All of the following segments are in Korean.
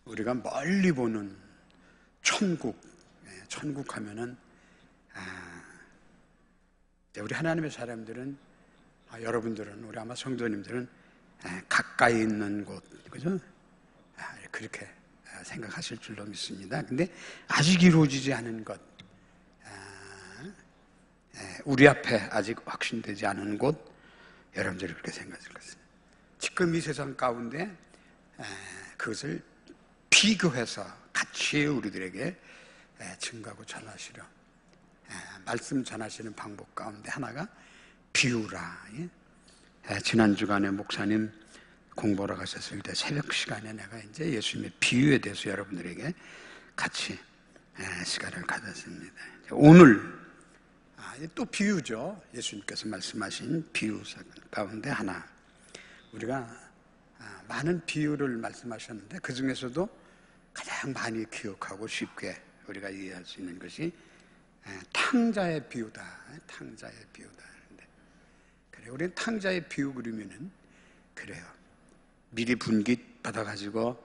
우리가 멀리 보는 천국, 천국 하면은 우리 하나님의 사람들은, 여러분들은, 우리 아마 성도님들은 가까이 있는 곳, 그죠? 그렇게 생각하실 줄로 믿습니다. 근데 아직 이루어지지 않은 것, 우리 앞에 아직 확신되지 않은 곳, 여러분들이 그렇게 생각하실 것입니다. 지금 이 세상 가운데 그것을 비교해서 같이 우리들에게 증거하고 전하시려 말씀 전하시는 방법 가운데 하나가 비유라. 지난 주간에 목사님 공부하러 가셨을 때 새벽 시간에 내가 이제 예수님의 비유에 대해서 여러분들에게 같이 시간을 가졌습니다. 오늘 또 비유죠. 예수님께서 말씀하신 비유 가운데 하나, 우리가 많은 비유를 말씀하셨는데 그 중에서도 가장 많이 기억하고 쉽게 우리가 이해할 수 있는 것이 탕자의 비유다. 탕자의 비유다. 그래, 우리는 탕자의 비유 그리면은 그래요. 미리 분깃 받아가지고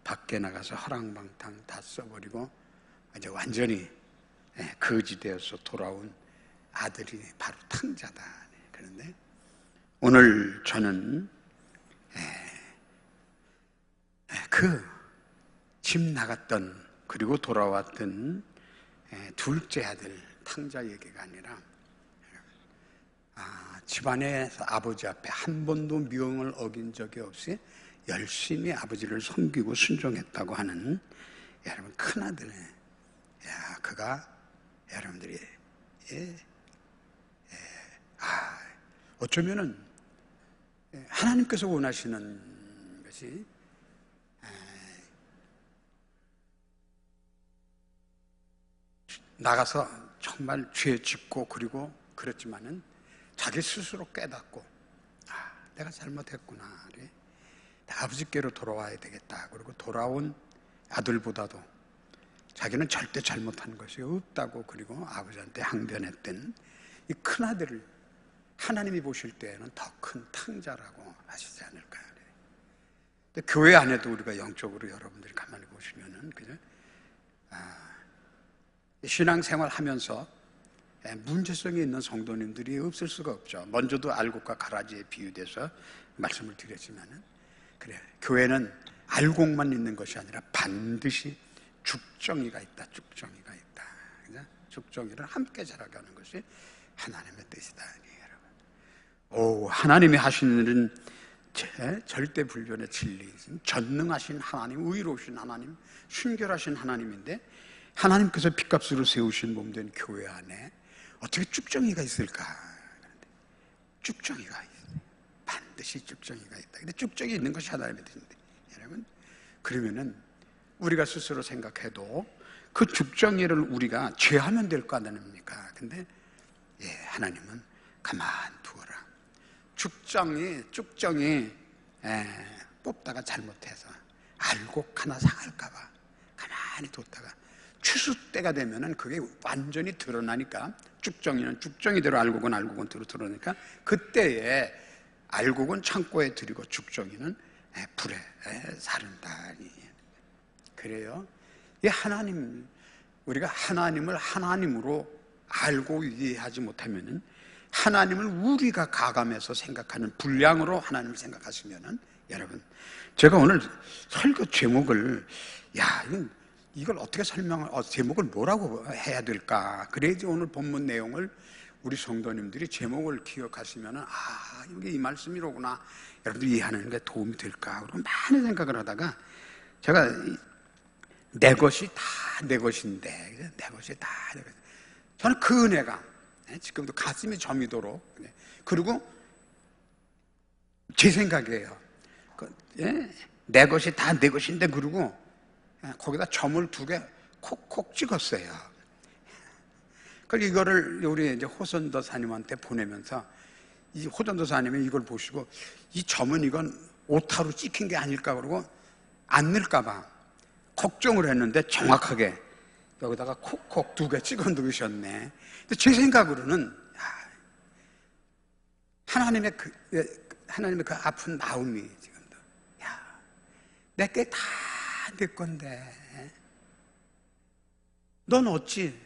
밖에 나가서 허랑방탕 다 써버리고 이제 완전히 거지되어서 돌아온 아들이 바로 탕자다. 그런데 오늘 저는 그 집 나갔던 그리고 돌아왔던 둘째 아들 탕자 얘기가 아니라 집안에서 아버지 앞에 한 번도 미움을 어긴 적이 없이 열심히 아버지를 섬기고 순종했다고 하는 여러분 큰아들, 그가 여러분들이 어쩌면은 하나님께서 원하시는 것이 나가서 정말 죄 짓고 그리고 그랬지만은 자기 스스로 깨닫고 내가 잘못했구나, 그래. 아버지께로 돌아와야 되겠다. 그리고 돌아온 아들보다도 자기는 절대 잘못한 것이 없다고 그리고 아버지한테 항변했던 이 큰아들을 하나님이 보실 때에는 더 큰 탕자라고 하시지 않을까요? 근데 교회 안에도 우리가 영적으로 여러분들이 가만히 보시면은 그죠? 신앙생활 하면서 문제성이 있는 성도님들이 없을 수가 없죠. 먼저도 알곡과 가라지에 비유돼서 말씀을 드렸지만은 그래, 교회는 알곡만 있는 것이 아니라 반드시 죽정이가 있다. 죽정이가 있다. 그죠? 죽정이를 함께 자라게 하는 것이 하나님의 뜻이다. 여러분, 하나님이 하시는 절대 불변의 진리, 전능하신 하나님, 의로우신 하나님, 순결하신 하나님인데 하나님께서 핏값으로 세우신 몸된 교회 안에 어떻게 쭉정이가 있을까? 쭉정이가 있어요. 반드시 쭉정이가 있다. 근데 쭉정이 있는 것이 하나님의 뜻인데, 여러분, 그러면은 우리가 스스로 생각해도 그 쭉정이를 우리가 죄하면 될 거 아닙니까? 근데 하나님은 가만 두어라. 쭉정이 뽑다가 잘못해서 알곡 하나 상할까봐 가만히 뒀다가 추수 때가 되면은 그게 완전히 드러나니까, 쭉정이는 쭉정이대로 알곡은 대로 드러나니까 그때에 알곡은 창고에 들이고 쭉정이는 불에 사른다. 그래요. 이 하나님, 우리가 하나님을 하나님으로 알고 이해하지 못하면은, 하나님을 우리가 가감해서 생각하는 분량으로 하나님을 생각하시면은, 여러분, 제가 오늘 설교 제목을 이걸 어떻게 제목을 뭐라고 해야 될까? 그래야지 오늘 본문 내용을 우리 성도님들이 제목을 기억하시면은, 이게 이 말씀이로구나. 여러분들이 이해하는 게 도움이 될까? 그리고 많은 생각을 하다가 제가 내 것이 다 내 것인데, 내 것이 다 내 것인데, 저는 그 은혜가 지금도 가슴이 저미도록, 그리고 제 생각이에요. 내 것이 다 내 것인데, 그리고 거기다 점을 2개 콕콕 찍었어요. 그래서 이거를 우리 이제 호선도사님한테 보내면서, 이 호선도사님이 이걸 보시고 이 점은 이건 오타로 찍힌 게 아닐까 그러고 안 넣을까봐 걱정을 했는데 정확하게 여기다가 콕콕 2개 찍어 넣으셨네. 근데 제 생각으로는 하나님의 그 아픈 마음이 지금도 내게 다 내 건데 넌 어찌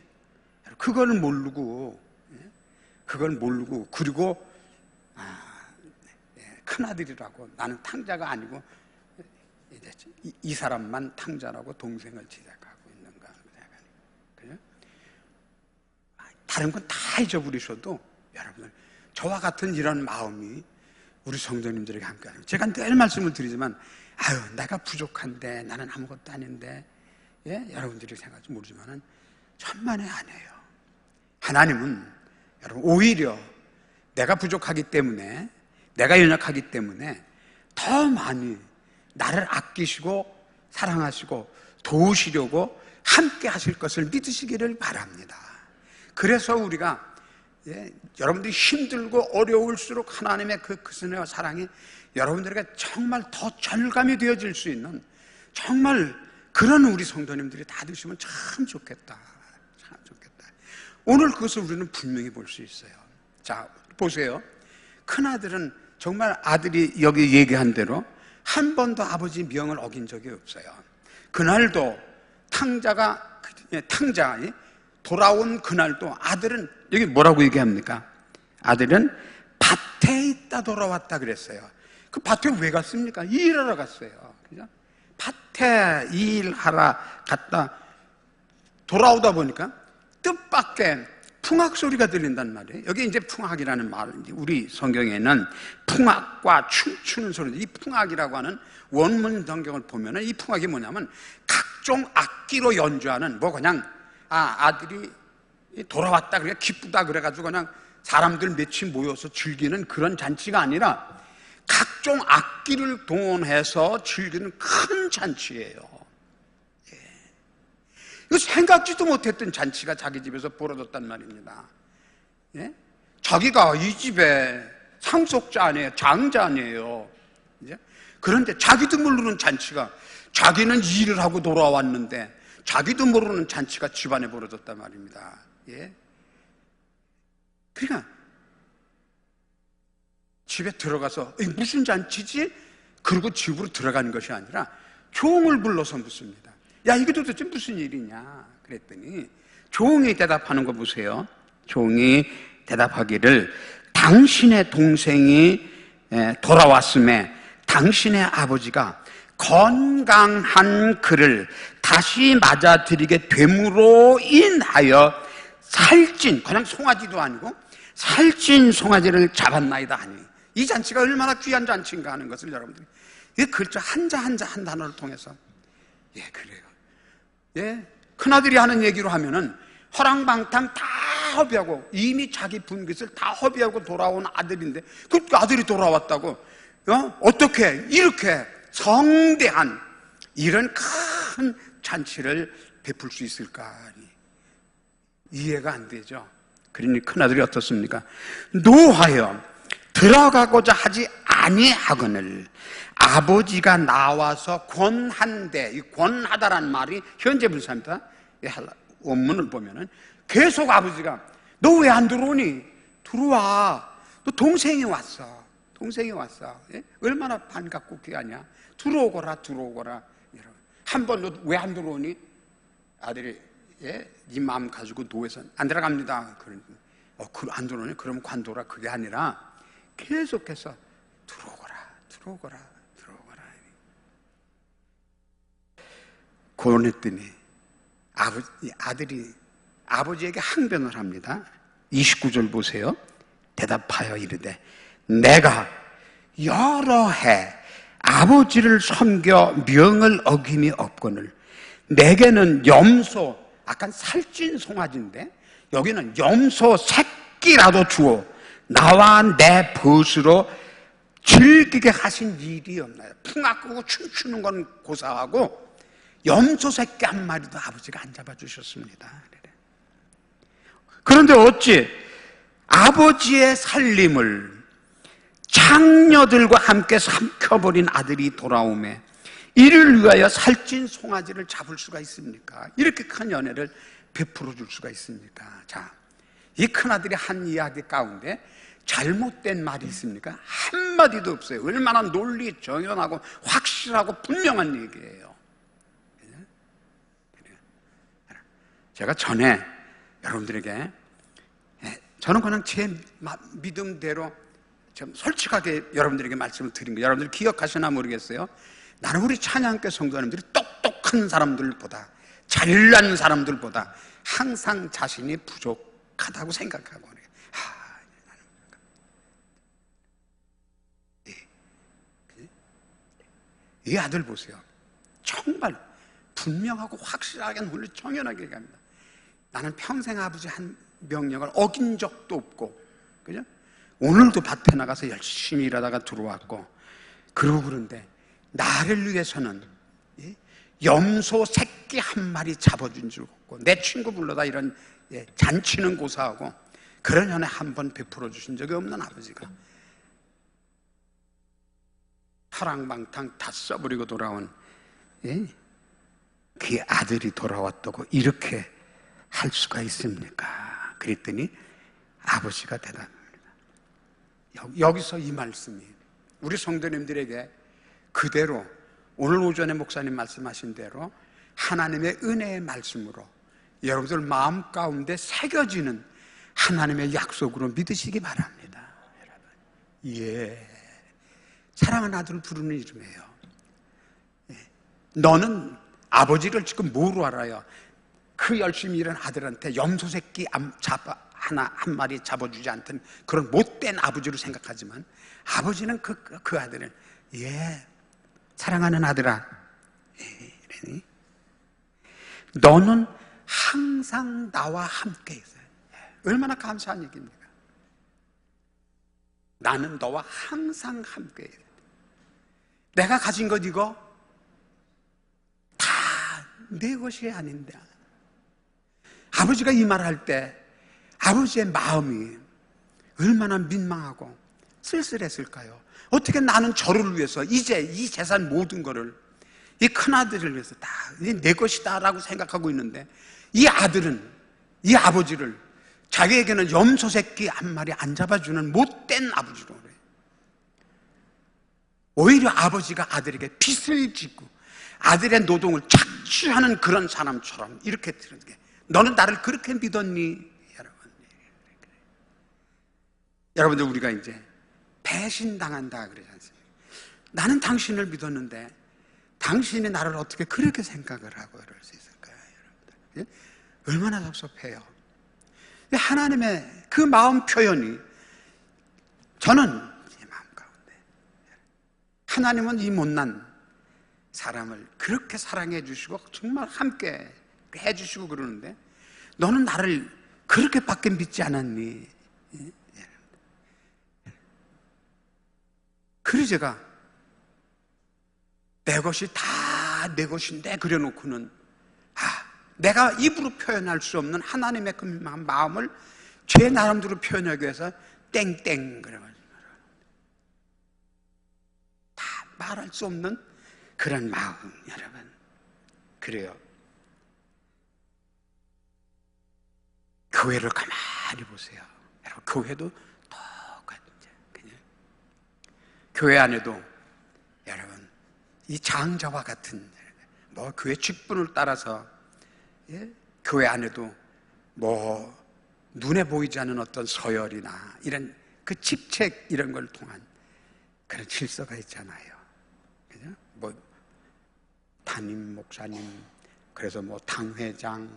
그걸 모르고 그리고 큰아들이라고 나는 탕자가 아니고 이제 이 사람만 탕자라고 동생을 지적하고 있는가 그죠? 다른 건 다 잊어버리셔도 여러분들 저와 같은 이런 마음이 우리 성도님들에게 함께하는 제가 늘 말씀을 드리지만 내가 부족한데 나는 아무것도 아닌데 여러분들이 생각할지 모르지만은 천만에 아니에요. 하나님은 여러분 오히려 내가 부족하기 때문에 내가 연약하기 때문에 더 많이 나를 아끼시고 사랑하시고 도우시려고 함께 하실 것을 믿으시기를 바랍니다. 그래서 우리가 여러분들이 힘들고 어려울수록 하나님의 그 은혜와 사랑이 여러분들에게 정말 더 절감이 되어질 수 있는 정말 그런 우리 성도님들이 다 되시면 참 좋겠다. 참 좋겠다. 오늘 그것을 우리는 분명히 볼 수 있어요. 자, 보세요. 큰아들은 정말 아들이 여기 얘기한 대로 한 번도 아버지 명을 어긴 적이 없어요. 그날도 탕자가 돌아온 그날도 아들은 여기 뭐라고 얘기합니까? 아들은 밭에 있다 돌아왔다 그랬어요. 그 밭에 왜 갔습니까? 일하러 갔어요. 그죠? 밭에 일하러 갔다 돌아오다 보니까 뜻밖의 풍악 소리가 들린단 말이에요. 여기 이제 풍악이라는 말은 우리 성경에는 풍악과 춤추는 소리. 이 풍악이라고 하는 원문 성경을 보면은 이 풍악이 뭐냐면 각종 악기로 연주하는 그냥 아들이 돌아왔다 그래 기쁘다 그래가지고 그냥 사람들 몇이 모여서 즐기는 그런 잔치가 아니라 각종 악기를 동원해서 즐기는 큰 잔치예요. 이거 생각지도 못했던 잔치가 자기 집에서 벌어졌단 말입니다. 자기가 이 집에 상속자 아니에요, 장자 아니에요. 그런데 자기도 모르는 잔치가 자기는 일을 하고 돌아왔는데 자기도 모르는 잔치가 집안에 벌어졌단 말입니다. 그러니까 집에 들어가서 무슨 잔치지? 그리고 집으로 들어가는 것이 아니라 종을 불러서 묻습니다. 야, 이게 도대체 무슨 일이냐? 그랬더니 종이 대답하는 거 보세요. 종이 대답하기를 당신의 동생이 돌아왔음에 당신의 아버지가 건강한 그를 다시 맞아들이게 됨으로 인하여 살찐, 그냥 송아지도 아니고 살찐 송아지를 잡았나이다 하니, 이 잔치가 얼마나 귀한 잔치인가 하는 것을 여러분들이 이 글자 한자 한 단어를 통해서 그래요. 큰아들이 하는 얘기로 하면은 허랑방탕 다 허비하고 이미 자기 분깃을 다 허비하고 돌아온 아들인데 그 아들이 돌아왔다고 어떻게 이렇게 성대한 이런 큰 잔치를 베풀 수 있을까? 이해가 안 되죠. 그러니 큰아들이 어떻습니까? 노하여 들어가고자 하지 아니하거늘 아버지가 나와서 권한대. 이 권하다라는 말이 현재 분사입니다. 원문을 보면은 계속 아버지가 너 왜 안 들어오니? 들어와. 너 동생이 왔어. 얼마나 반갑고 귀하냐. 들어오거라. 한 번 너 왜 안 들어오니? 아들이 네 마음 가지고 노에서 안 들어갑니다. 안 들어오니? 그러면 관둬라. 그게 아니라 계속해서 들어오거라. 고론했더니 아들이 아버지에게 항변을 합니다. 29절 보세요. 대답하여 이르되 내가 여러 해 아버지를 섬겨 명을 어김이 없거늘 내게는 염소, 아까 살찐 송아지인데 여기는 염소 새끼라도 주어 나와 내 벗으로 즐기게 하신 일이 없나요? 풍악 끄고 춤추는 건 고사하고 염소 새끼 한 마리도 아버지가 안 잡아주셨습니다. 그런데 어찌 아버지의 살림을 장녀들과 함께 삼켜버린 아들이 돌아오매 이를 위하여 살찐 송아지를 잡을 수가 있습니까? 이렇게 큰 연애를 베풀어 줄 수가 있습니까? 자, 이 큰아들이 한 이야기 가운데 잘못된 말이 있습니까? 한마디도 없어요. 얼마나 논리 정연하고 확실하고 분명한 얘기예요. 제가 전에 여러분들에게, 저는 그냥 제 믿음대로 좀 솔직하게 여러분들에게 말씀을 드린 거예요. 여러분들 기억하시나 모르겠어요. 나는 우리 찬양교회 성도님들이 똑똑한 사람들보다, 잘난 사람들보다 항상 자신이 부족하다고 생각하고, 이 아들 보세요. 정말 분명하고 확실하게 논리 정연하게 얘기합니다. 나는 평생 아버지 한 명령을 어긴 적도 없고, 그죠? 오늘도 밭에 나가서 열심히 일하다가 들어왔고, 그러고 그런데 나를 위해서는 염소 새끼 한 마리 잡아준 줄 없고, 내 친구 불러다 이런 잔치는 고사하고 그런 연애 한 번 베풀어 주신 적이 없는 아버지가 파랑방탕 다 써버리고 돌아온 그 아들이 돌아왔다고 이렇게 할 수가 있습니까? 그랬더니 아버지가 대답합니다. 여기서 이 말씀이 우리 성도님들에게 그대로 오늘 오전에 목사님 말씀하신 대로 하나님의 은혜의 말씀으로 여러분들 마음 가운데 새겨지는 하나님의 약속으로 믿으시기 바랍니다. 여러분, 사랑하는 아들을 부르는 이름이에요. 너는 아버지를 지금 뭐로 알아요? 그 열심히 일한 아들한테 염소 새끼 한 마리 잡아주지 않던 그런 못된 아버지로 생각하지만, 아버지는 그 아들을 사랑하는 아들아, 너는 항상 나와 함께 있어요. 얼마나 감사한 얘기입니까? 나는 너와 항상 함께 있어요. 내가 가진 것 이거 다 내 것이 아닌데, 아버지가 이 말할 때 아버지의 마음이 얼마나 민망하고 쓸쓸했을까요? 어떻게 나는 저를 위해서 이제 이 재산 모든 거를 이 큰아들을 위해서 다 내 것이다 라고 생각하고 있는데, 이 아들은 이 아버지를 자기에게는 염소 새끼 한 마리 안 잡아주는 못된 아버지로 그래요. 오히려 아버지가 아들에게 빚을 짓고 아들의 노동을 착취하는 그런 사람처럼 이렇게 들은 게, 너는 나를 그렇게 믿었니? 여러분들, 우리가 이제 배신당한다 그러지 않습니까? 나는 당신을 믿었는데 당신이 나를 어떻게 그렇게 생각을 하고 그럴 수 있을까요? 여러분들, 얼마나 섭섭해요. 하나님의 그 마음 표현이, 저는 이 마음 가운데 하나님은 이 못난 사람을 그렇게 사랑해 주시고 정말 함께 해주시고 그러는데, 너는 나를 그렇게밖에 믿지 않았니? 그래서 제가 내 것이 다 내 것인데 그려놓고는 내가 입으로 표현할 수 없는 하나님의 그 마음을 제 나름대로 표현하기 위해서 땡땡 그래가지고 다 말할 수 없는 그런 마음. 여러분, 그래요. 교회를 가만히 보세요. 여러분, 교회도 똑같죠. 그냥 교회 안에도 여러분 이 장자와 같은 교회 직분을 따라서 교회 안에도 눈에 보이지 않는 어떤 서열이나 이런 그 직책 이런 걸 통한 그런 질서가 있잖아요. 그죠? 담임 목사님, 그래서 당회장,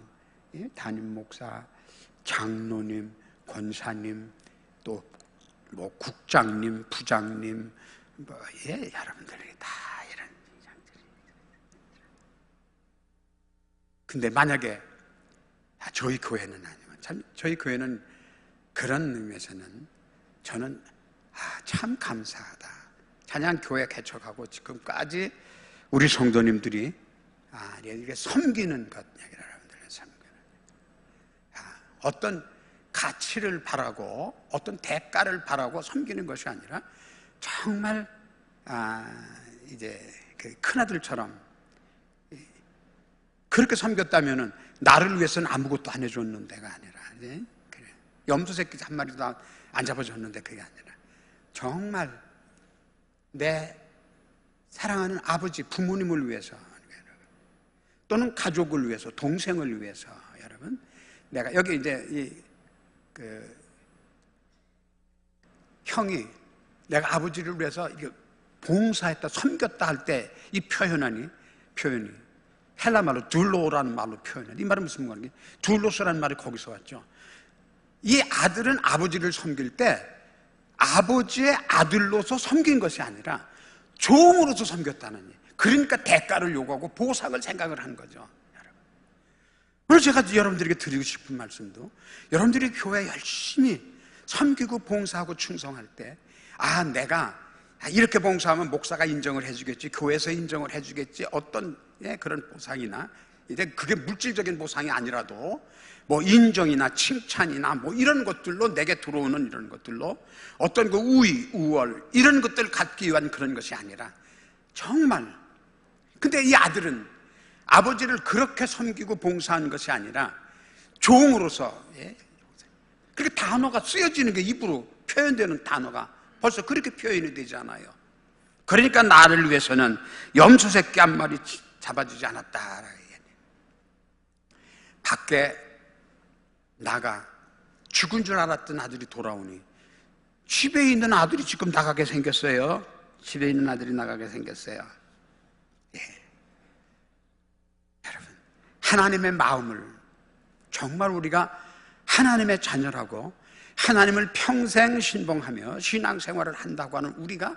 담임 목사, 장로님, 권사님, 또 국장님, 부장님, 여러분들에게 다 이런 장들이. 근데 만약에 저희 교회는 아니면 참 저희 교회는 그런 의미에서는 저는 참 감사하다. 찬양교회 개척하고 지금까지 우리 성도님들이 이렇게 섬기는 것, 여러분들의 섬기는 어떤 가치를 바라고 어떤 대가를 바라고 섬기는 것이 아니라 정말 이제 그 큰아들처럼 그렇게 섬겼다면은 나를 위해서는 아무것도 안 해줬는데가 아니라 그래. 염소 새끼 한 마리도 안 잡아줬는데 그게 아니라 정말 내 사랑하는 아버지 부모님을 위해서, 또는 가족을 위해서, 동생을 위해서. 여러분, 내가 여기 이제 형이 내가 아버지를 위해서 이게 봉사했다, 섬겼다 할 때 이 표현이 헬라 말로 둘로라는 말로 표현해. 이 말은 무슨 말이에요? 둘로스라는 말이 거기서 왔죠. 이 아들은 아버지를 섬길 때 아버지의 아들로서 섬긴 것이 아니라 종으로서 섬겼다는 얘기예요. 그러니까 대가를 요구하고 보상을 생각을 한 거죠. 그래서 제가 여러분들에게 드리고 싶은 말씀도, 여러분들이 교회 열심히 섬기고 봉사하고 충성할 때, 내가 이렇게 봉사하면 목사가 인정을 해주겠지, 교회에서 인정을 해주겠지, 어떤 그런 보상이나, 이제 그게 물질적인 보상이 아니라도 뭐 인정이나 칭찬이나 뭐 이런 것들로, 내게 들어오는 이런 것들로 어떤 그 우위, 우월 이런 것들을 갖기 위한 그런 것이 아니라, 정말, 근데 이 아들은 아버지를 그렇게 섬기고 봉사한 것이 아니라 종으로서, 그렇게 단어가 쓰여지는 게, 입으로 표현되는 단어가 벌써 그렇게 표현이 되잖아요. 그러니까 나를 위해서는 염소 새끼 한 마리 잡아주지 않았다. 밖에 나가 죽은 줄 알았던 아들이 돌아오니, 집에 있는 아들이 지금 나가게 생겼어요. 집에 있는 아들이 나가게 생겼어요. 여러분, 하나님의 마음을, 정말 우리가 하나님의 자녀라고 하나님을 평생 신봉하며 신앙생활을 한다고 하는 우리가,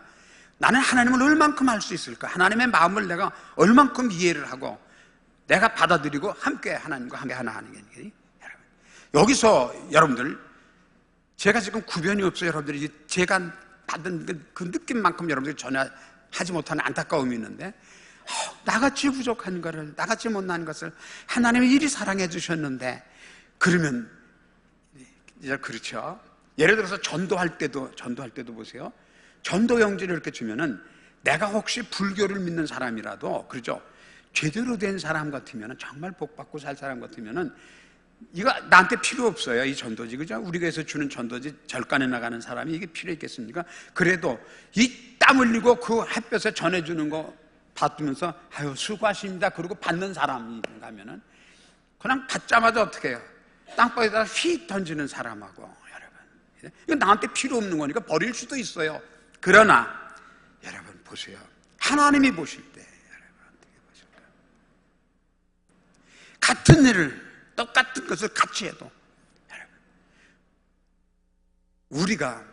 나는 하나님을 얼만큼 알 수 있을까? 하나님의 마음을 내가 얼만큼 이해를 하고 내가 받아들이고 함께 하나님과 함께 하나 하는 게, 여러분, 여기서 여러분들, 제가 지금 구변이 없어요. 여러분들이 제가 받은 그 느낌만큼 여러분들이 전혀 하지 못하는 안타까움이 있는데, 나같이 부족한 것을, 나같이 못난 것을 하나님이 이리 사랑해 주셨는데, 그러면 이제 그렇죠. 예를 들어서 전도할 때도 보세요. 전도 영지를 이렇게 주면은, 내가 혹시 불교를 믿는 사람이라도, 그렇죠, 제대로 된 사람 같으면은, 정말 복받고 살 사람 같으면은 이거 나한테 필요 없어요. 이 전도지, 그죠? 우리 교회에서 주는 전도지, 절간에 나가는 사람이 이게 필요 있겠습니까? 그래도 이 땀 흘리고 그 햇볕에 전해주는 거 받으면서 아유 수고하십니다 그러고 받는 사람이 가면은, 그냥 받자마자 어떻게 해요? 땅바닥에다 휙 던지는 사람하고, 여러분, 이거 나한테 필요 없는 거니까 버릴 수도 있어요. 그러나 여러분 보세요. 하나님이 보실 때 여러분 어떻게 보실까? 같은 일을, 똑같은 것을 같이 해도, 여러분, 우리가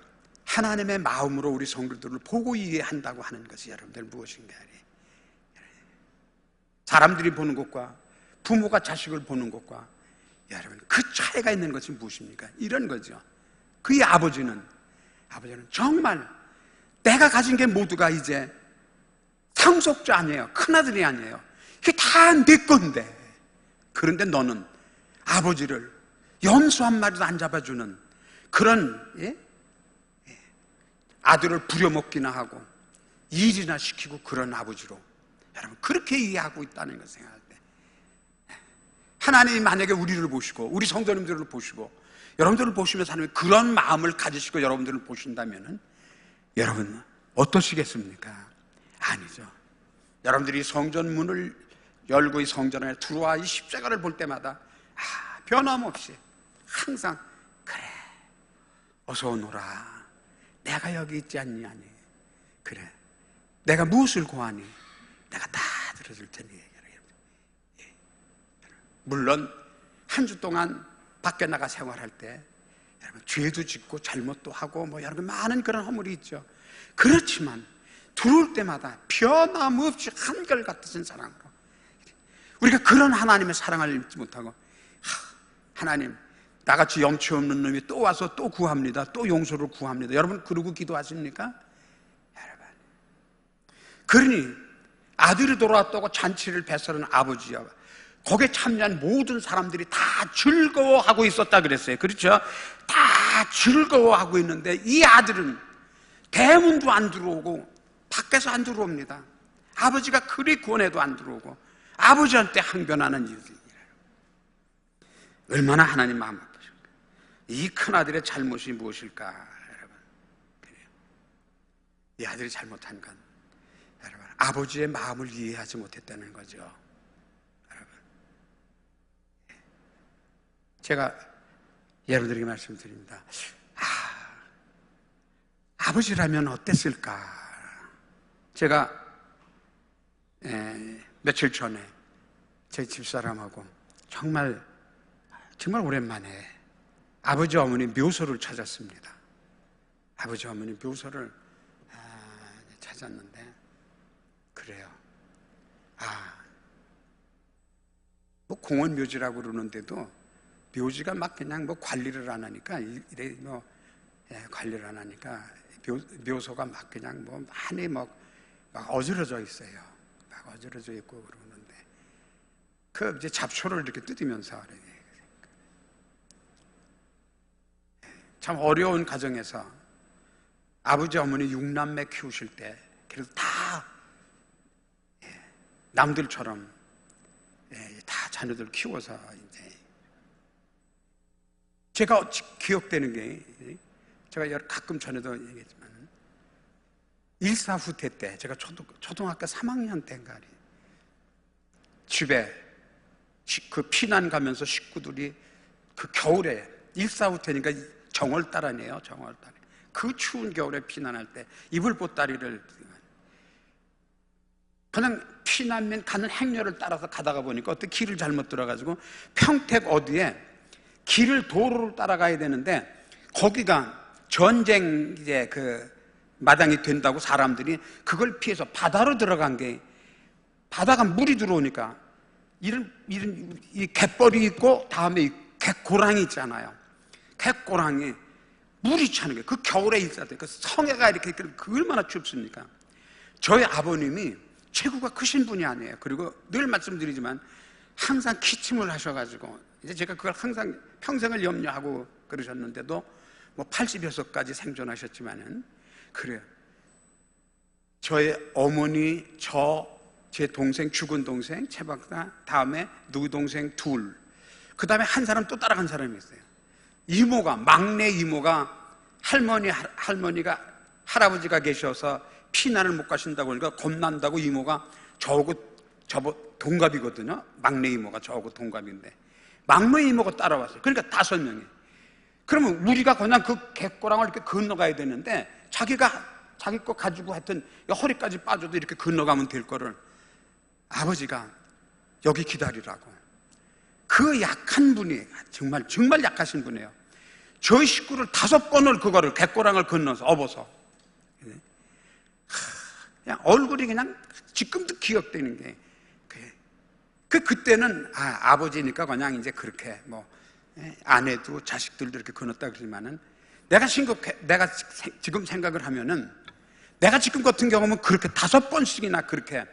하나님의 마음으로 우리 성도들을 보고 이해한다고 하는 것이 여러분들 무엇인가? 사람들이 보는 것과 부모가 자식을 보는 것과, 여러분, 그 차이가 있는 것이 무엇입니까? 이런 거죠. 그의 아버지는 정말 내가 가진 게 모두가 이제 상속자 아니에요. 큰아들이 아니에요. 이게 다 내 건데, 그런데 너는 아버지를 염소 한 마리도 안 잡아주는 그런, 아들을 부려먹기나 하고 일이나 시키고 그런 아버지로, 여러분, 그렇게 이해하고 있다는 걸 생각할 때, 하나님이 만약에 우리를 보시고 우리 성도님들을 보시고 여러분들을 보시면서 하나님이 그런 마음을 가지시고 여러분들을 보신다면 여러분 어떠시겠습니까? 아니죠. 여러분들이 성전 문을 열고 이 성전 안에 들어와 이 십자가를 볼 때마다 변함없이 항상, 그래, 어서 오너라, 내가 여기 있지 않니? 그래, 내가 무엇을 구하니? 내가 다 들어줄 테니. 물론 한 주 동안 밖에 나가 생활할 때 여러분 죄도 짓고 잘못도 하고 뭐 여러분 많은 그런 허물이 있죠. 그렇지만 들어올 때마다 변함없이 한결같으신 사랑으로, 우리가 그런 하나님의 사랑을 잊지 못하고, 하나님, 나같이 염치 없는 놈이 또 와서 또 구합니다, 또 용서를 구합니다. 여러분 그러고 기도하십니까? 여러분, 그러니 아들이 돌아왔다고 잔치를 베서는 아버지와 거기에 참여한 모든 사람들이 다 즐거워하고 있었다 그랬어요. 그렇죠? 다 즐거워하고 있는데 이 아들은 대문도 안 들어오고 밖에서 안 들어옵니다. 아버지가 그리 권해도 안 들어오고 아버지한테 항변하는 일들이에요. 얼마나 하나님 마음 아프실까? 이 큰아들의 잘못이 무엇일까? 여러분, 이 아들이 잘못한 건 여러분 아버지의 마음을 이해하지 못했다는 거죠. 여러분, 제가 예를 들게 말씀드립니다. 아버지라면 어땠을까? 제가 며칠 전에 제 집사람하고 정말 오랜만에 아버지 어머니 묘소를 찾았습니다. 아버지 어머니 묘소를 찾았는데 그래요. 뭐 공원 묘지라고 그러는데도 묘지가 막 그냥 뭐 관리를 안 하니까 관리를 안 하니까 묘소가 막 그냥 뭐 많이 막 어지러져 있어요. 막 어지러져 있고 그러는데 그 이제 잡초를 이렇게 뜯으면서 참 어려운 가정에서 아버지 어머니 6남매 키우실 때 그래도 다 남들처럼 다 자녀들 키워서 이제 제가 기억되는 게 제가 가끔 전에도 얘기했지만 일사후퇴 때 제가 초등학교 3학년 때인가 집에 그 피난 가면서 식구들이 그 겨울에 일사후퇴니까 정월달 아니에요. 정월달. 그 추운 겨울에 피난할 때 이불 보따리를 그냥 피난민 가는 행렬을 따라서 가다가 보니까 어떤 길을 잘못 들어가지고 평택 어디에 도로를 따라가야 되는데 거기가 전쟁 이제 그 마당이 된다고 사람들이 그걸 피해서 바다로 들어간 게 바다가 물이 들어오니까 이 갯벌이 있고 다음에 이 갯고랑이 있잖아요. 갯고랑에 물이 차는 거예요. 그 겨울에 있었대. 그 성해가 이렇게 그 얼마나 춥습니까? 저희 아버님이 체구가 크신 분이 아니에요. 그리고 늘 말씀드리지만 항상 기침을 하셔가지고 이제 제가 그걸 항상 평생을 염려하고 그러셨는데도 뭐 86까지 생존하셨지만은 그래요. 저의 어머니, 제 동생, 죽은 동생, 최박사, 다음에 누구 동생 둘, 그 다음에 한 사람 또 따라간 사람이 있어요. 막내 이모가 할머니가 할아버지가 계셔서 피난을 못 가신다고 그러니까 겁난다고 이모가 저하고 동갑이거든요. 막내 이모가 저하고 동갑인데 막내 이모가 따라왔어요. 그러니까 5명이. 그러면 우리가 그냥 그 갯고랑을 이렇게 건너가야 되는데 자기 거 가지고 하여튼 허리까지 빠져도 이렇게 건너가면 될 거를 아버지가 여기 기다리라고. 그 약한 분이 정말 약하신 분이에요. 저희 식구를 5번을 그거를 갯고랑을 건너서 업어서 그냥 얼굴이 그냥 지금도 기억되는 게 그때는 아버지니까 그냥 이제 그렇게 뭐 아내도 자식들도 이렇게 건넜다 그러지만은 내가 지금 생각을 하면은 내가 지금 같은 경우는 그렇게 5번씩이나 그렇게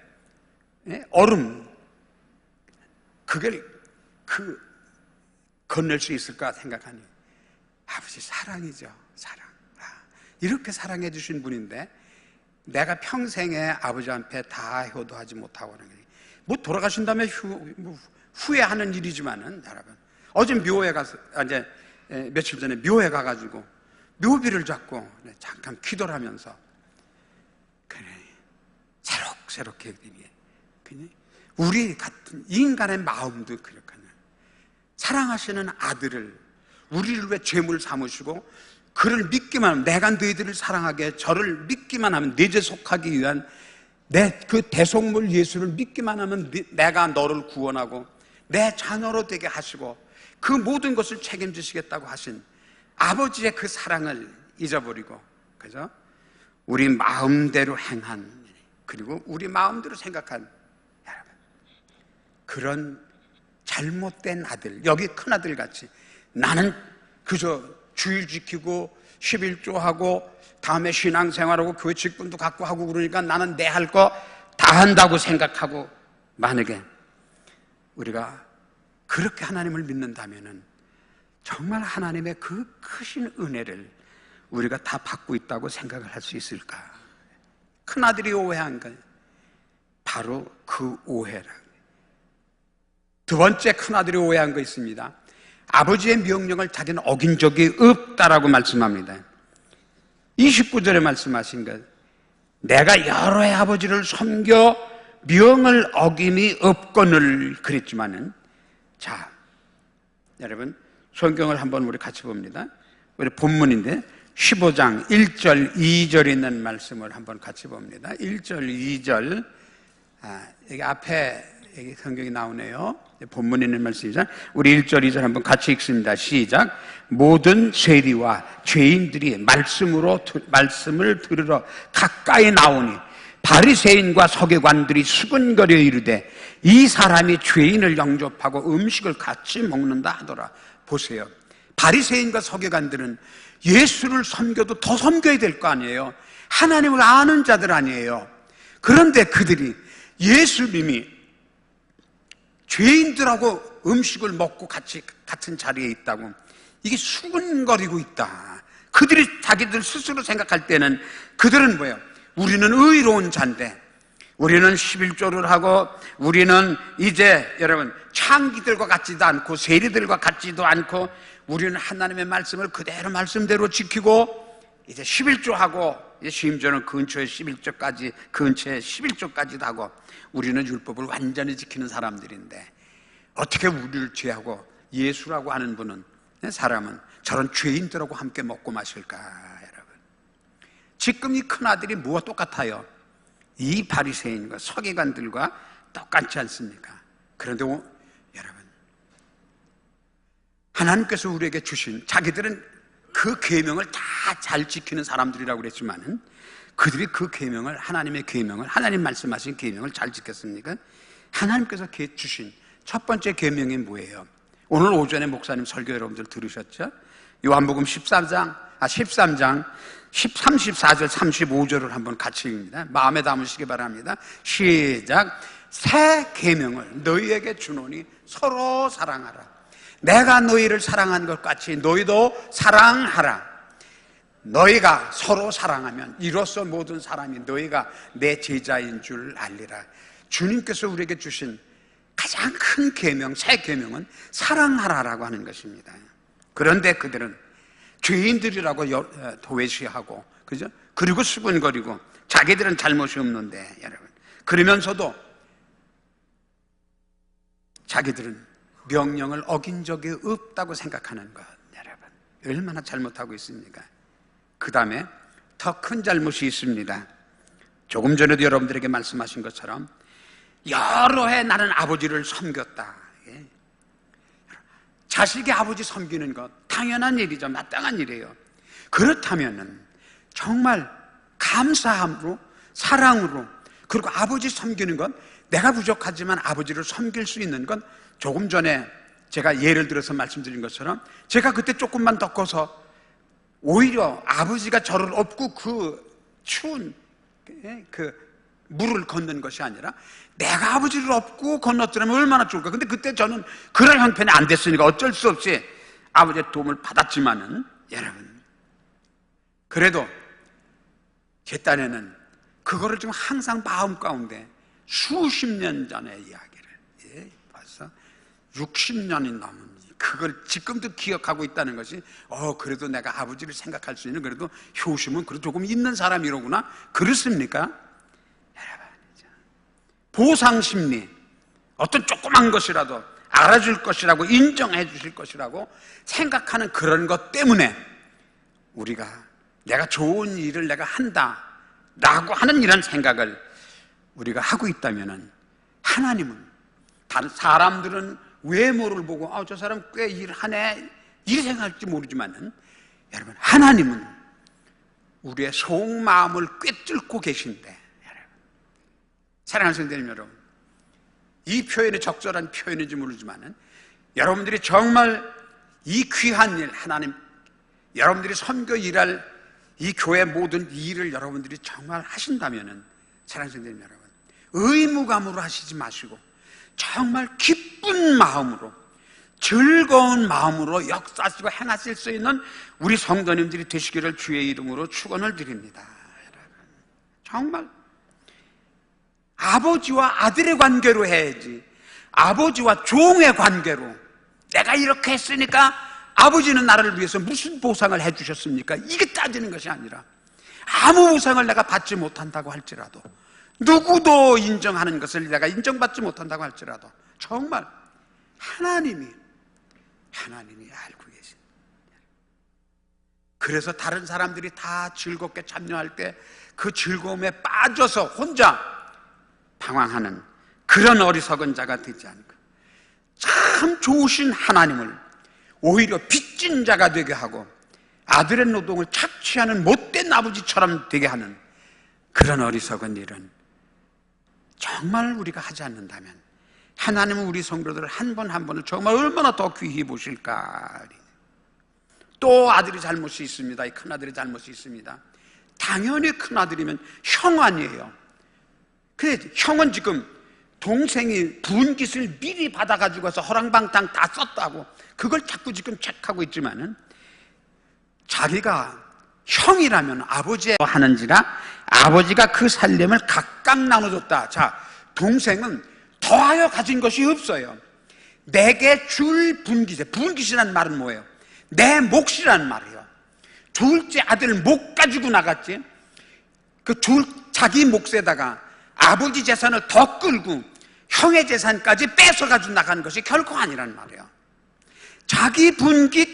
얼음 그걸 건널 수 있을까 생각하니 아버지 사랑이죠. 사랑. 이렇게 사랑해 주신 분인데 내가 평생에 아버지한테 다 효도하지 못하고 그러는 거예요. 뭐 돌아가신 다음에 후회하는 일이지만은 여러분 어제 묘에 가서 이제 며칠 전에 묘에 가가지고 묘비를 잡고 잠깐 기도를 하면서 그래 새롭게 우리 같은 인간의 마음도 그렇거든요. 사랑하시는 아들을 우리를 위해 죄물 삼으시고 그를 믿기만 하면 내가 너희들을 사랑하게 저를 믿기만 하면 내 죄 속하기 위한 내 그 대속물 예수를 믿기만 하면 내가 너를 구원하고 내 자녀로 되게 하시고 그 모든 것을 책임지시겠다고 하신 아버지의 그 사랑을 잊어버리고 그죠? 우리 마음대로 행한 그리고 우리 마음대로 생각한 여러분 그런 잘못된 아들 여기 큰아들 같이 나는 그저 주일 지키고 11조하고 다음에 신앙생활하고 교회 직분도 갖고 하고 그러니까 나는 내 할 거 다 한다고 생각하고 만약에 우리가 그렇게 하나님을 믿는다면은 정말 하나님의 그 크신 은혜를 우리가 다 받고 있다고 생각을 할 수 있을까? 큰아들이 오해한 건 바로 그 오해라. 두 번째 큰아들이 오해한 거 있습니다. 아버지의 명령을 자기는 어긴 적이 없다라고 말씀합니다. 29절에 말씀하신 것 내가 여러 해 아버지를 섬겨 명을 어김이 없거늘 그랬지만은 자 여러분 성경을 한번 우리 같이 봅니다. 우리 본문인데 15장 1절 2절에 있는 말씀을 한번 같이 봅니다. 1절 2절 여기 앞에 여기 성경이 나오네요. 본문에 있는 말씀이죠. 우리 1절 2절 한번 같이 읽습니다. 시작. 모든 세리와 죄인들이 말씀을 들으러 가까이 나오니 바리새인과 서기관들이 수근거려 이르되 이 사람이 죄인을 영접하고 음식을 같이 먹는다 하더라. 보세요. 바리새인과 서기관들은 예수를 섬겨도 더 섬겨야 될 거 아니에요. 하나님을 아는 자들 아니에요. 그런데 그들이 예수님이 죄인들하고 음식을 먹고 같은 자리에 있다고, 이게 수근거리고 있다. 그들이 자기들 스스로 생각할 때는 그들은 뭐예요? 우리는 의로운 자인데, 우리는 11조를 하고, 우리는 이제 여러분 창기들과 같지도 않고 세리들과 같지도 않고, 우리는 하나님의 말씀을 그대로 말씀대로 지키고 이제 11조 하고, 이제 심지어는 근처에 11조까지도 하고, 우리는 율법을 완전히 지키는 사람들인데 어떻게 우리를 죄하고 예수라고 하는 분은, 사람은 저런 죄인들하고 함께 먹고 마실까? 여러분, 지금 이 큰아들이 뭐가 똑같아요? 이 바리새인과 서기관들과 똑같지 않습니까? 그런데 여러분, 하나님께서 우리에게 주신, 자기들은 그 계명을 다 잘 지키는 사람들이라고 그랬지만은 그들이 그 계명을, 하나님의 계명을, 하나님 말씀하신 계명을 잘 지켰습니까? 하나님께서 주신 첫 번째 계명이 뭐예요? 오늘 오전에 목사님 설교 여러분들 들으셨죠? 요한복음 13장 34절 35절을 한번 같이 읽습니다. 마음에 담으시기 바랍니다. 시작. 새 계명을 너희에게 주노니 서로 사랑하라. 내가 너희를 사랑한 것 같이 너희도 사랑하라. 너희가 서로 사랑하면 이로써 모든 사람이 너희가 내 제자인 줄 알리라. 주님께서 우리에게 주신 가장 큰 계명, 새 계명은 사랑하라라고 하는 것입니다. 그런데 그들은 죄인들이라고 도외시하고, 그죠? 그리고 수근거리고 자기들은 잘못이 없는데, 여러분, 그러면서도 자기들은 명령을 어긴 적이 없다고 생각하는 것, 여러분, 얼마나 잘못하고 있습니까? 그 다음에 더 큰 잘못이 있습니다. 조금 전에도 여러분들에게 말씀하신 것처럼 여러 해 나는 아버지를 섬겼다. 자식이 아버지 섬기는 것 당연한 일이죠. 마땅한 일이에요. 그렇다면은 정말 감사함으로, 사랑으로, 그리고 아버지 섬기는 건, 내가 부족하지만 아버지를 섬길 수 있는 건, 조금 전에 제가 예를 들어서 말씀드린 것처럼 제가 그때 조금만 더 커서 오히려 아버지가 저를 업고 그 추운 그 물을 건넌 것이 아니라 내가 아버지를 업고 건넜더라면 얼마나 좋을까. 근데 그때 저는 그럴 형편이 안 됐으니까 어쩔 수 없이 아버지의 도움을 받았지만은, 여러분, 그래도 제 딴에는 그거를 지금 항상 마음 가운데 수십 년 전의 이야기를, 벌써 60년이 넘은 그걸 지금도 기억하고 있다는 것이, 그래도 내가 아버지를 생각할 수 있는 그래도 효심은 그래도 조금 있는 사람이로구나. 그렇습니까? 여러분, 보상심리, 어떤 조그만 것이라도 알아줄 것이라고, 인정해 주실 것이라고 생각하는 그런 것 때문에 우리가 내가 좋은 일을 내가 한다 라고 하는 이런 생각을 우리가 하고 있다면은, 하나님은, 다른 사람들은 외모를 보고 저 사람 꽤 일하네 이렇게 생각할지 모르지만은, 여러분, 하나님은 우리의 속마음을 꿰뚫고 계신데, 여러분, 사랑하는 성도님 여러분, 이 표현이 적절한 표현인지 모르지만은 여러분들이 정말 이 귀한 일, 하나님, 여러분들이 선교 일할 이 교회 모든 일을 여러분들이 정말 하신다면은, 사랑하는 성도님 여러분, 의무감으로 하시지 마시고 정말 기쁜 마음으로, 즐거운 마음으로 역사하시고 행하실 수 있는 우리 성도님들이 되시기를 주의 이름으로 축원을 드립니다. 여러분, 정말 아버지와 아들의 관계로 해야지, 아버지와 종의 관계로 내가 이렇게 했으니까 아버지는 나를 위해서 무슨 보상을 해주셨습니까? 이게 따지는 것이 아니라, 아무 보상을 내가 받지 못한다고 할지라도, 누구도 인정하는 것을 내가 인정받지 못한다고 할지라도, 정말 하나님이 하나님이 알고 계신. 그래서 다른 사람들이 다 즐겁게 참여할 때 그 즐거움에 빠져서 혼자 방황하는 그런 어리석은 자가 되지 않고 참 좋으신 하나님을 오히려 빚진 자가 되게 하고 아들의 노동을 착취하는 못된 아버지처럼 되게 하는 그런 어리석은 일은 정말 우리가 하지 않는다면 하나님은 우리 성도들을 한 번 한 번을 정말 얼마나 더 귀히 보실까. 또 아들이 잘못이 있습니다. 이 큰아들이 잘못이 있습니다. 당연히 큰아들이면 형 아니에요. 그래, 형은 지금 동생이 분깃을 미리 받아가지고 와서 허랑방탕 다 썼다고 그걸 자꾸 지금 체크하고 있지만은 자기가 형이라면 아버지의 하는지라 아버지가 그 살림을 각각 나눠줬다. 자, 동생은 더하여 가진 것이 없어요. 내게 줄 분깃에, 분깃이라는 말은 뭐예요? 내 몫이라는 말이에요. 둘째 아들 목 가지고 나갔지. 그 자기 몫에다가 아버지 재산을 더 끌고 형의 재산까지 뺏어가지고 나가는 것이 결코 아니란 말이에요. 자기 분깃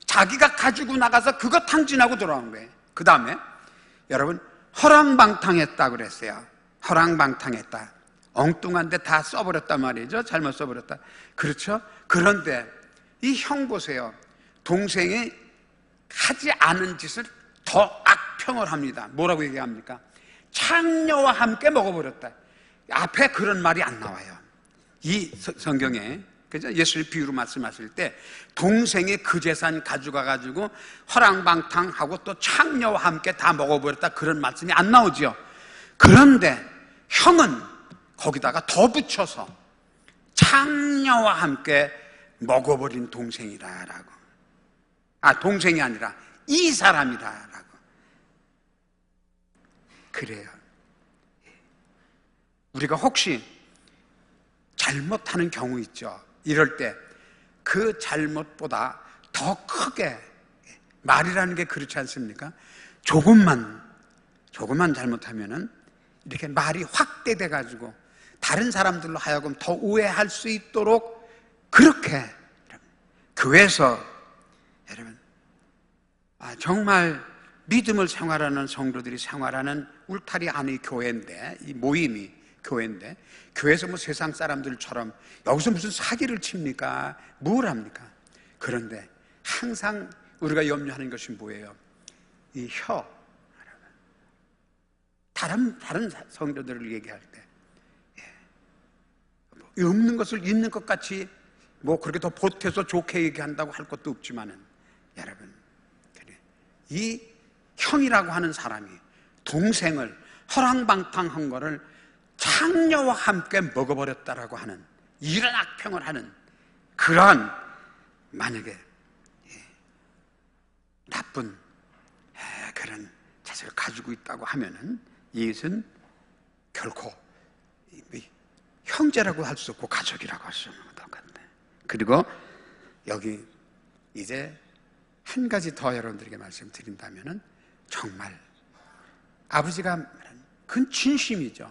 자기가 가지고 나가서 그거 탕진하고 돌아온 거예요. 그 다음에 여러분 허랑방탕했다 그랬어요. 허랑방탕했다. 엉뚱한데 다 써버렸단 말이죠. 잘못 써버렸다. 그렇죠? 그런데 이 형 보세요. 동생이 하지 않은 짓을 더 악평을 합니다. 뭐라고 얘기합니까? 창녀와 함께 먹어버렸다. 앞에 그런 말이 안 나와요. 이 성경에 그죠? 예수를 비유로 말씀하실 때 동생이 그 재산 가져가가지고 허랑방탕하고 또 창녀와 함께 다 먹어버렸다 그런 말씀이 안 나오죠. 그런데 형은 거기다가 더 붙여서 창녀와 함께 먹어버린 동생이다라고. 동생이 아니라 이 사람이다라고. 그래요. 우리가 혹시 잘못하는 경우 있죠. 이럴 때 그 잘못보다 더 크게, 말이라는 게 그렇지 않습니까? 조금만 잘못하면은 이렇게 말이 확대돼 가지고 다른 사람들로 하여금 더 오해할 수 있도록 그렇게 교회에서 여러분 정말 믿음을 생활하는 성도들이 생활하는 울타리 안의 교회인데, 이 모임이 교회인데, 교회에서 뭐 세상 사람들처럼 여기서 무슨 사기를 칩니까? 뭘 합니까? 그런데 항상 우리가 염려하는 것이 뭐예요? 이 혀. 다른 성도들을 얘기할 때 없는 것을 있는 것 같이 뭐 그렇게 더 보태서 좋게 얘기한다고 할 것도 없지만은 여러분, 이 형이라고 하는 사람이 동생을 허랑방탕한 거를 창녀와 함께 먹어버렸다라고 하는 이런 악평을 하는 그런, 만약에 나쁜 그런 자세를 가지고 있다고 하면은 이것은 결코 형제라고 할 수 없고 가족이라고 할 수 없는 것 같은데. 그리고 여기 이제 한 가지 더 여러분들에게 말씀드린다면은 정말 아버지가 말하는 그건 진심이죠.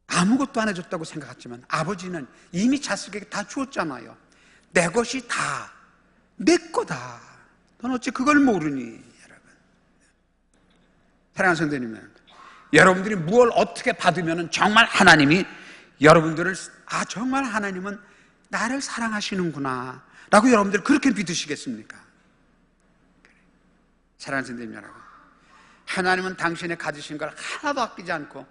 아무것도 안 해줬다고 생각했지만 아버지는 이미 자식에게 다 주었잖아요. 내 것이 다 내 거다. 넌 어찌 그걸 모르니? 여러분, 사랑하는 성도님은 여러분들이 무엇을 어떻게 받으면 정말 하나님이 여러분들을 정말 하나님은 나를 사랑하시는구나 라고 여러분들 그렇게 믿으시겠습니까? 사랑하는 성도님 여러분, 하나님은 당신의 가지신 걸 하나도 아끼지 않고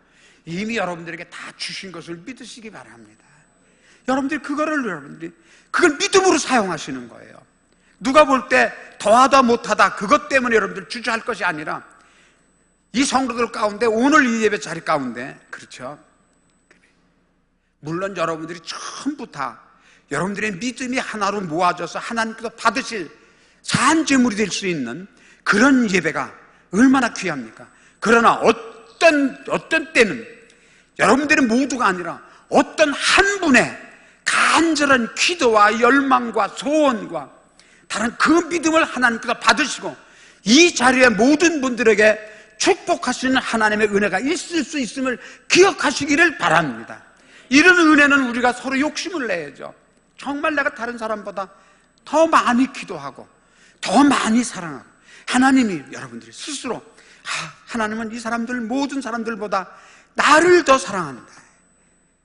이미 여러분들에게 다 주신 것을 믿으시기 바랍니다. 여러분들이 그걸 믿음으로 사용하시는 거예요. 누가 볼 때 더하다 못하다 그것 때문에 여러분들 주저할 것이 아니라 이 성도들 가운데 오늘 이 예배 자리 가운데, 그렇죠? 물론 여러분들이 전부 다 여러분들의 믿음이 하나로 모아져서 하나님께서 받으실 산 제물이 될 수 있는 그런 예배가 얼마나 귀합니까? 그러나 어떤 때는 여러분들이 모두가 아니라 어떤 한 분의 간절한 기도와 열망과 소원과 다른 그 믿음을 하나님께서 받으시고 이 자리에 모든 분들에게 축복하시는 하나님의 은혜가 있을 수 있음을 기억하시기를 바랍니다. 이런 은혜는 우리가 서로 욕심을 내야죠. 정말 내가 다른 사람보다 더 많이 기도하고 더 많이 사랑하고, 하나님이 여러분들이 스스로 하나님은 이 사람들 모든 사람들보다 나를 더 사랑한다,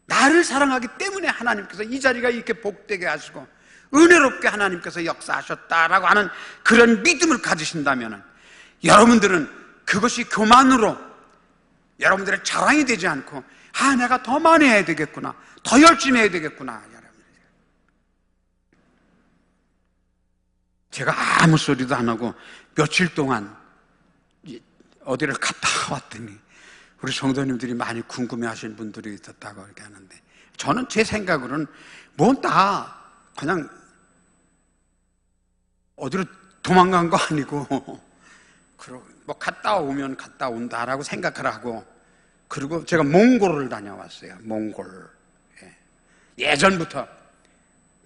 나를 사랑하기 때문에 하나님께서 이 자리가 이렇게 복되게 하시고 은혜롭게 하나님께서 역사하셨다라고 하는 그런 믿음을 가지신다면 여러분들은 그것이 교만으로 여러분들의 자랑이 되지 않고 내가 더 많이 해야 되겠구나, 더 열심히 해야 되겠구나. 제가 아무 소리도 안 하고 며칠 동안 어디를 갔다 왔더니 우리 성도님들이 많이 궁금해하시는 분들이 있었다고 이렇게 하는데, 저는 제 생각으로는 뭐 다 그냥 어디로 도망간 거 아니고 뭐 갔다 오면 갔다 온다라고 생각을 하고, 그리고 제가 몽골을 다녀왔어요. 몽골. 예전부터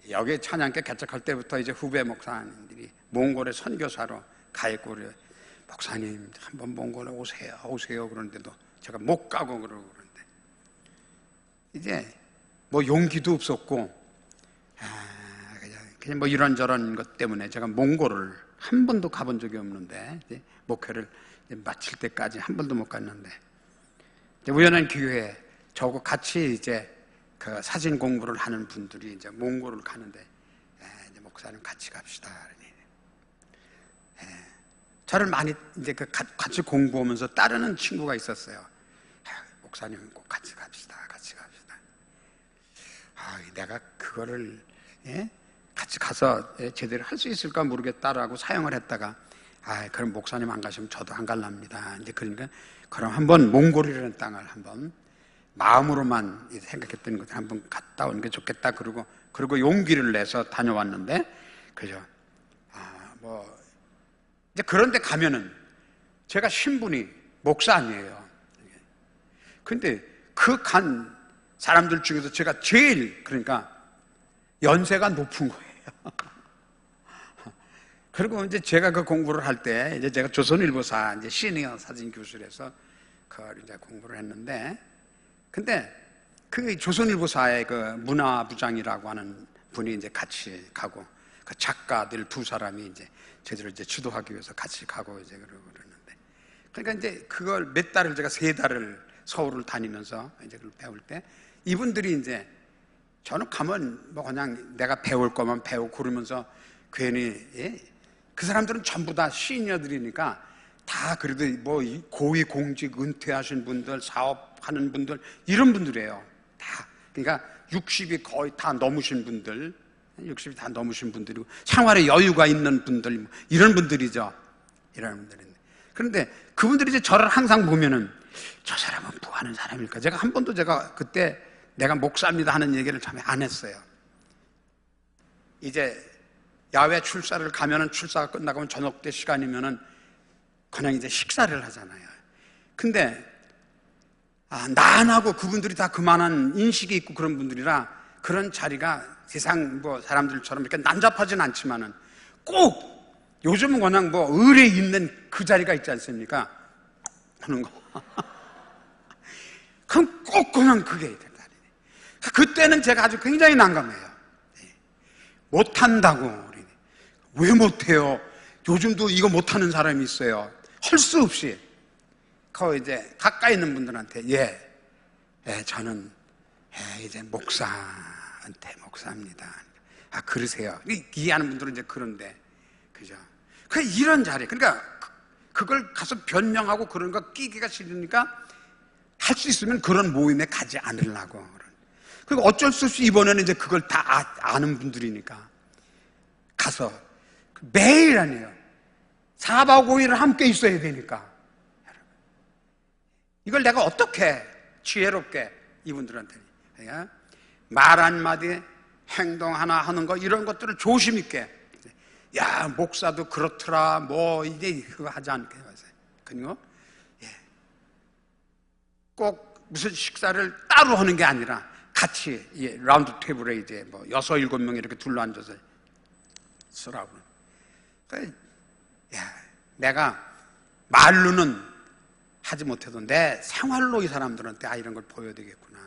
여기 찬양교 개척할 때부터 이제 후배 목사님들이 몽골에 선교사로 가 있고, 그래요. 목사님 한번 몽골에 오세요 그러는데도 제가 못 가고 그러는데 이제 뭐 용기도 없었고 그냥 뭐 이런저런 것 때문에 제가 몽골을 한 번도 가본 적이 없는데, 이제 목회를 마칠 때까지 한 번도 못 갔는데, 이제 우연한 기회에 저하고 같이 이제 그 사진 공부를 하는 분들이 이제 몽골을 가는데, 이제 목사님 같이 갑시다. 저를 많이 이제 그 같이 공부하면서 따르는 친구가 있었어요. 목사님 꼭 같이 갑시다. 내가 그거를 같이 가서 제대로 할 수 있을까 모르겠다라고 사용을 했다가, 그럼 목사님 안 가시면 저도 안 갈랍니다. 이제 그러니까 그럼 한번 몽골이라는 땅을 한번 마음으로만 생각했던 것을 한번 갔다 오는 게 좋겠다. 그리고 용기를 내서 다녀왔는데, 그죠? 이제 그런데 가면은 제가 신분이 목사 아니에요. 근데 그 간 사람들 중에서 제가 제일, 그러니까 연세가 높은 거예요. 그리고 이제 제가 그 공부를 할 때, 이제 제가 조선일보사 이제 시니어 사진 교실에서 그 이제 공부를 했는데, 근데 그 조선일보사의 그 문화부장이라고 하는 분이 이제 같이 가고, 그 작가들 두 사람이 이제 저희들을 이제 주도하기 위해서 같이 가고 이제 그러는데, 그러니까 이제 그걸 몇 달을, 제가 3달을 서울을 다니면서 이제 그걸 배울 때, 이분들이 이제 저는 가면 뭐 그냥 내가 배울 거만 배우고 그러면서 괜히, 그 사람들은 전부 다 시니어들이니까 다 그래도 뭐 고위 공직 은퇴하신 분들, 사업하는 분들, 이런 분들이에요. 다. 그러니까 60이 거의 다 넘으신 분들, 60이 다 넘으신 분들이고 생활에 여유가 있는 분들, 이런 분들이죠. 이런 분들인데, 그런데 그분들이 이제 저를 항상 보면은 저 사람은 뭐 하는 사람일까? 제가 한 번도 제가 그때 내가 목사입니다 하는 얘기를 참 안 했어요. 이제 야외 출사를 가면은, 출사가 끝나고 저녁 때 시간이면은 그냥 이제 식사를 하잖아요. 근데 나하고 그분들이 다 그만한 인식이 있고 그런 분들이라, 그런 자리가 세상 뭐 사람들처럼 이렇게 난잡하진 않지만은 꼭 요즘은 그냥 뭐 을에 있는 그 자리가 있지 않습니까? 하는 거. 그럼 꼭 그냥 그게 된다. 그때는 제가 아주 굉장히 난감해요. 못한다고. 왜 못해요? 요즘도 이거 못하는 사람이 있어요. 할 수 없이. 그 이제 가까이 있는 분들한테, 저는 이제 목사입니다. 그러세요. 이해하는 분들은 이제 그런데, 그죠? 그 이런 자리. 그러니까 그걸 가서 변명하고 그런 거 끼기가 싫으니까 할 수 있으면 그런 모임에 가지 않으려고. 그리고 어쩔 수 없이 이번에는 이제 그걸 다 아는 분들이니까 가서 매일 아니에요. 4박 5일을 함께 있어야 되니까. 이걸 내가 어떻게 지혜롭게 이분들한테, 말 한마디, 행동 하나 하는 거, 이런 것들을 조심 있게, 목사도 그렇더라, 뭐 이제 그거 하지 않게 하세요. 그리고 꼭 무슨 식사를 따로 하는 게 아니라 같이 라운드 테이블에 이제 뭐 6, 7명 이렇게 둘러 앉아서 쓰라고. 내가 말로는 하지 못해도 내 생활로 이 사람들한테 이런 걸 보여야 되겠구나.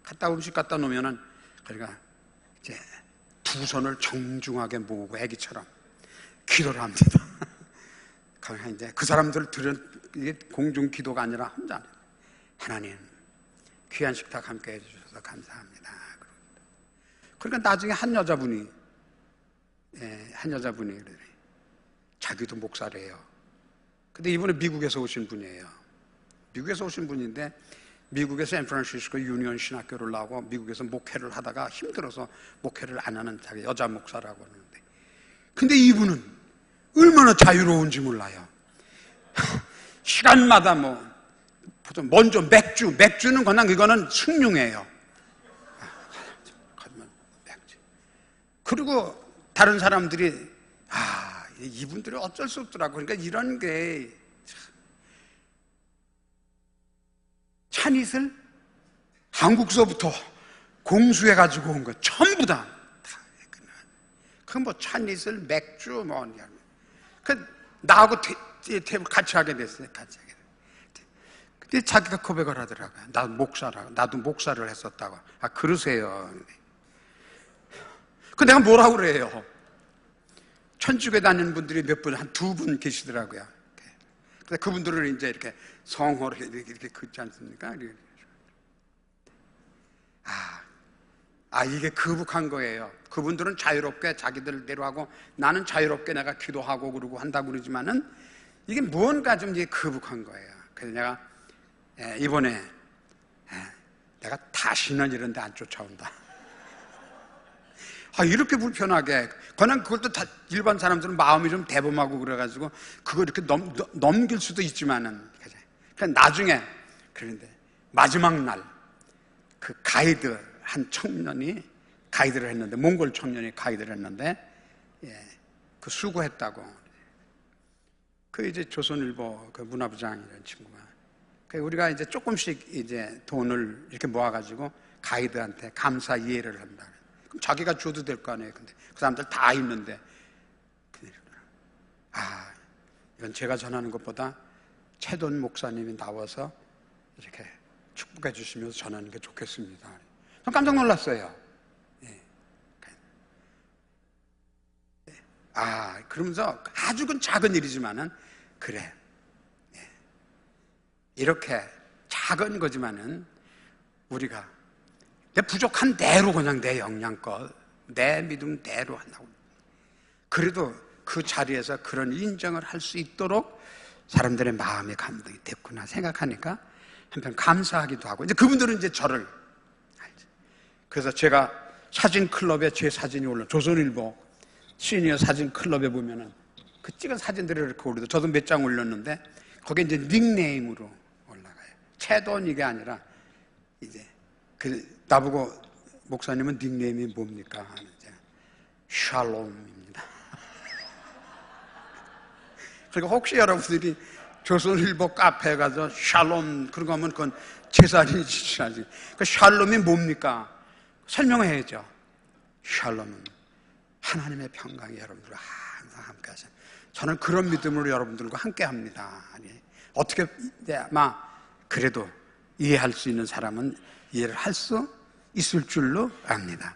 갖다 음식 갖다 놓으면은, 그러니까 이제 두 손을 정중하게 모으고 애기처럼 기도를 합니다. 그냥 이제 그 사람들 들은 이게 공중 기도가 아니라 혼자 하나님 귀한 식탁 함께 해주셔서 감사합니다. 그러니까 나중에 한 여자분이 그래. 자기도 목사래요. 근데 이분은 미국에서 오신 분이에요. 미국에서 오신 분인데 미국에서 샌프란시스코 유니온 신학교를 나오고 미국에서 목회를 하다가 힘들어서 목회를 안 하는 자기 여자 목사라고 하는데, 근데 이분은 얼마나 자유로운지 몰라요. 시간마다 먼저 맥주는 그냥 이거는 승용이에요. 맥주. 그리고 다른 사람들이 이분들이 어쩔 수 없더라고. 그러니까 이런 게 찬잇을 한국서부터 공수해가지고 온 거 전부 다. 그 찬잇을 맥주 나하고 테이블 같이 하게 됐어요. 근데 자기가 고백을 하더라고요. 나도 목사를 했었다고. 그러세요. 그 내가 뭐라고 그래요? 천주교에 다니는 분들이 몇 분, 한 두 분 계시더라고요. 근데 그분들을 이제 이렇게 성호를 이렇게 긋지 않습니까? 이게 거북한 거예요. 그분들은 자유롭게 자기들대로 하고 나는 자유롭게 내가 기도하고 그러고 한다고 그러지만은 이게 무언가 좀 이제 거북한 거예요. 그래서 내가 이번에 내가 다시는 이런 데 안 쫓아온다. 이렇게 불편하게. 그냥 그것도 다 일반 사람들은 마음이 좀 대범하고 그래가지고 그거 이렇게 넘길 수도 있지만은. 그러니까 나중에, 그런데 마지막 날 그 가이드 한 청년이 가이드를 했는데, 몽골 청년이 가이드를 했는데, 그 수고했다고. 그 이제 조선일보 그 문화부장이라는 친구가. 우리가 이제 조금씩 이제 돈을 이렇게 모아가지고 가이드한테 감사 이해를 한다. 그럼 자기가 줘도 될 거 아니에요. 근데 그 사람들 다 있는데, 이건 제가 전하는 것보다 최돈 목사님이 나와서 이렇게 축복해 주시면서 전하는 게 좋겠습니다. 전 깜짝 놀랐어요. 그러면서 아주 그 작은 일이지만은, 그래. 이렇게 작은 거지만은 우리가 내 부족한 대로 그냥 내 역량껏, 내 믿음대로 한다고. 그래도 그 자리에서 그런 인정을 할 수 있도록 사람들의 마음의 감동이 됐구나 생각하니까 한편 감사하기도 하고. 이제 그분들은 이제 저를 알죠. 그래서 제가 사진 클럽에 제 사진이 올라, 조선일보 시니어 사진 클럽에 보면은 그 찍은 사진들을 이렇게 올리고, 저도 몇 장 올렸는데 거기에 이제 닉네임으로 올라가요. 채돈 이게 아니라 이제 나보고 목사님은 닉네임이 뭡니까? 하는데 샬롬입니다. 그러니까 혹시 여러분들이 조선일보 카페에 가서 샬롬 그런 거 하면 그건 제사리 짓이지. 그 샬롬이 뭡니까? 설명해야죠. 샬롬은 하나님의 평강이 여러분들과 항상 함께 하셔요. 저는 그런 믿음으로 여러분들과 함께 합니다. 어떻게 아마 그래도 이해할 수 있는 사람은 이해를 할 수 있을 줄로 압니다.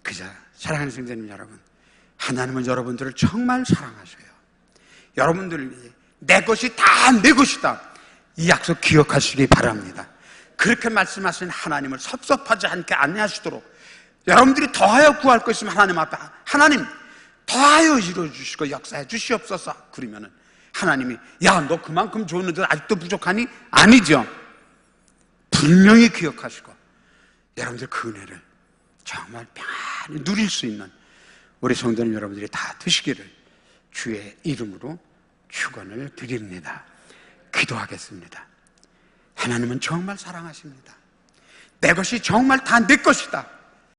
그저 사랑하는 성도님 여러분, 하나님은 여러분들을 정말 사랑하셔요. 여러분들이 내 것이 다 내 것이다, 이 약속 기억하시기 바랍니다. 그렇게 말씀하신 하나님을 섭섭하지 않게 안내하시도록 여러분들이 더하여 구할 것이면 하나님 앞에 하나님 더하여 이루어주시고 역사해 주시옵소서. 그러면은 하나님이 야 너 그만큼 줬는데 아직도 부족하니? 아니죠. 분명히 기억하시고 여러분들 그 은혜를 정말 편히 누릴 수 있는 우리 성도님 여러분들이 다 되시기를 주의 이름으로 축원을 드립니다. 기도하겠습니다. 하나님은 정말 사랑하십니다. 내 것이 정말 다 내 것이다,